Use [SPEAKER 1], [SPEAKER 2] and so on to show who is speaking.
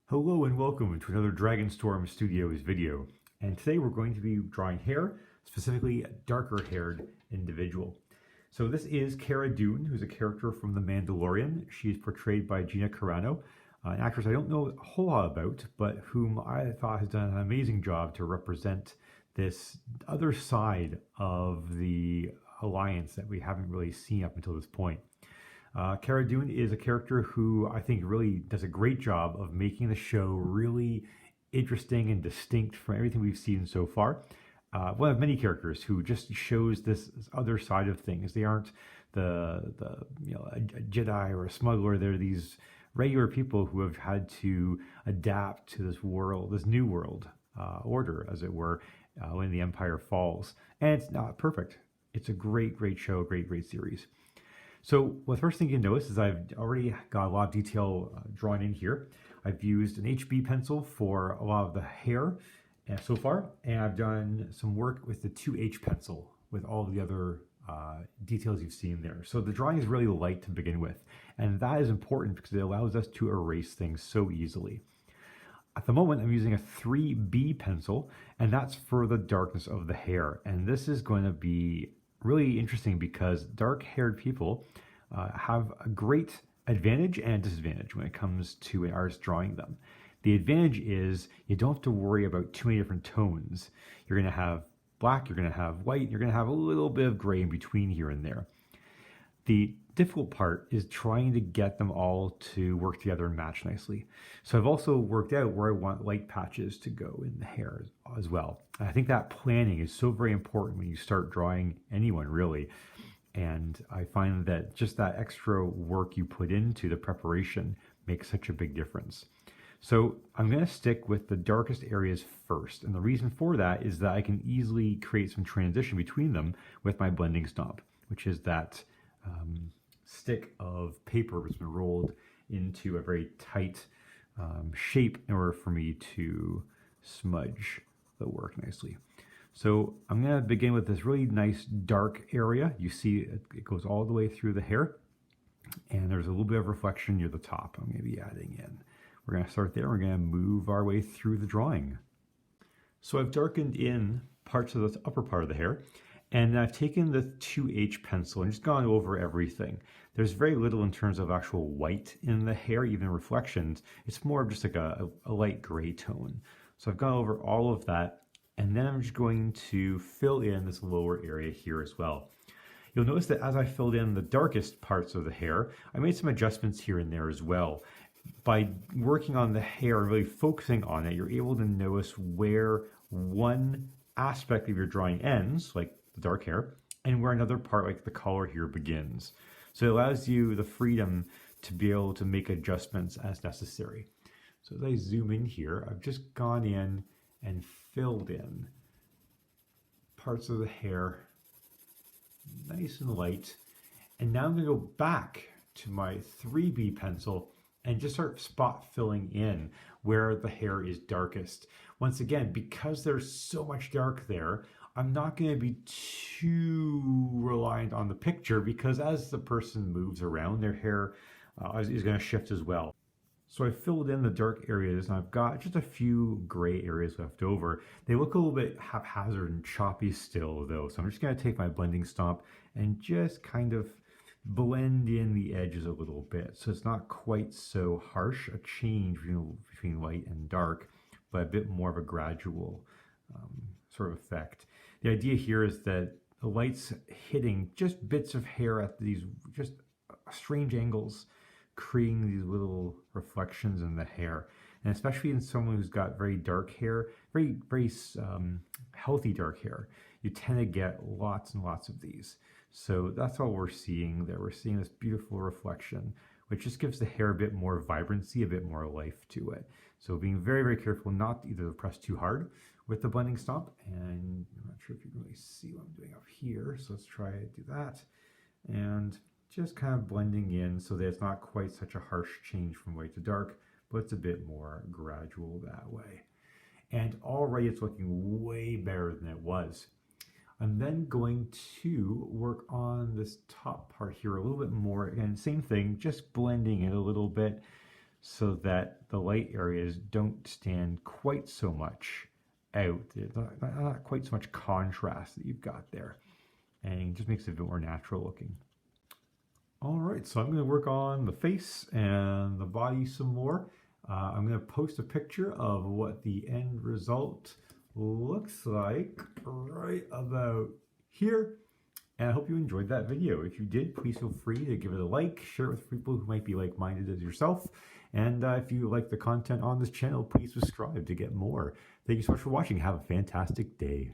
[SPEAKER 1] Hello and welcome to another Dragonstorm Studios video. And today we're going to be drawing hair, specifically a darker haired individual. So this is Cara Dune, who's a character from The Mandalorian. She's portrayed by Gina Carano, an actress I don't know a whole lot about, but whom I thought has done an amazing job to represent this other side of the alliance that we haven't really seen up until this point. Cara Dune is a character who I think really does a great job of making the show really interesting and distinct from everything we've seen so far. One of many characters who just shows this other side of things. They aren't a Jedi or a smuggler. They're these regular people who have had to adapt to this world, this new world order, as it were, when the Empire falls. And it's not perfect. It's a great show, great series. So the first thing you notice is I've already got a lot of detail drawn in here. I've used an HB pencil for a lot of the hair so far, and I've done some work with the 2H pencil with all the other details you've seen there. So the drawing is really light to begin with, and that is important because it allows us to erase things so easily. At the moment, I'm using a 3B pencil, and that's for the darkness of the hair. And this is going to be really interesting because dark-haired people have a great advantage and disadvantage when it comes to an artist drawing them. The advantage is you don't have to worry about too many different tones. You're going to have black, you're going to have white, you're going to have a little bit of gray in between here and there. The difficult part is trying to get them all to work together and match nicely. So I've also worked out where I want light patches to go in the hair as well. And I think that planning is so very important when you start drawing anyone, really. And I find that just that extra work you put into the preparation makes such a big difference. So I'm going to stick with the darkest areas first. And the reason for that is that I can easily create some transition between them with my blending stomp, which is that stick of paper that's been rolled into a very tight shape in order for me to smudge the work nicely. So I'm going to begin with this really nice dark area. You see it goes all the way through the hair, and there's a little bit of reflection near the top I'm going to be adding in. We're going to start there. We're going to move our way through the drawing. So I've darkened in parts of the upper part of the hair, and I've taken the 2H pencil and just gone over everything. There's very little in terms of actual white in the hair, even reflections. It's more of just like a light gray tone. So I've gone over all of that, and then I'm just going to fill in this lower area here as well. You'll notice that as I filled in the darkest parts of the hair, I made some adjustments here and there as well. By working on the hair and really focusing on it, you're able to notice where one aspect of your drawing ends, like the dark hair, and where another part, like the collar here, begins. So it allows you the freedom to be able to make adjustments as necessary. So as I zoom in here, I've just gone in and filled in parts of the hair nice and light. And now I'm going to go back to my 3B pencil and just start spot filling in where the hair is darkest. Once again, because there's so much dark there, I'm not going to be too reliant on the picture because as the person moves around, their hair is going to shift as well. So I filled in the dark areas, and I've got just a few gray areas left over. They look a little bit haphazard and choppy still, though. So I'm just going to take my blending stomp and just kind of blend in the edges a little bit. So it's not quite so harsh a change between light and dark, but a bit more of a gradual sort of effect. The idea here is that the light's hitting just bits of hair at these just strange angles, creating these little reflections in the hair. And especially in someone who's got very dark hair, very healthy dark hair, you tend to get lots and lots of these. So that's all we're seeing there. We're seeing this beautiful reflection, which just gives the hair a bit more vibrancy, a bit more life to it. So being very careful not to either press too hard with the blending stomp. And I'm not sure if you can really see what I'm doing up here. So let's try to do that. And just kind of blending in so that it's not quite such a harsh change from white to dark, but it's a bit more gradual that way. And already it's looking way better than it was. I'm then going to work on this top part here a little bit more. Again, same thing, just blending it a little bit so that the light areas don't stand quite so much out. There's not quite so much contrast that you've got there, and it just makes it a bit more natural looking. All right, so I'm going to work on the face and the body some more. I'm going to post a picture of what the end result looks like right about here. And I hope you enjoyed that video. If you did, please feel free to give it a like, share it with people who might be like-minded as yourself. And if you like the content on this channel, please subscribe to get more. Thank you so much for watching. Have a fantastic day.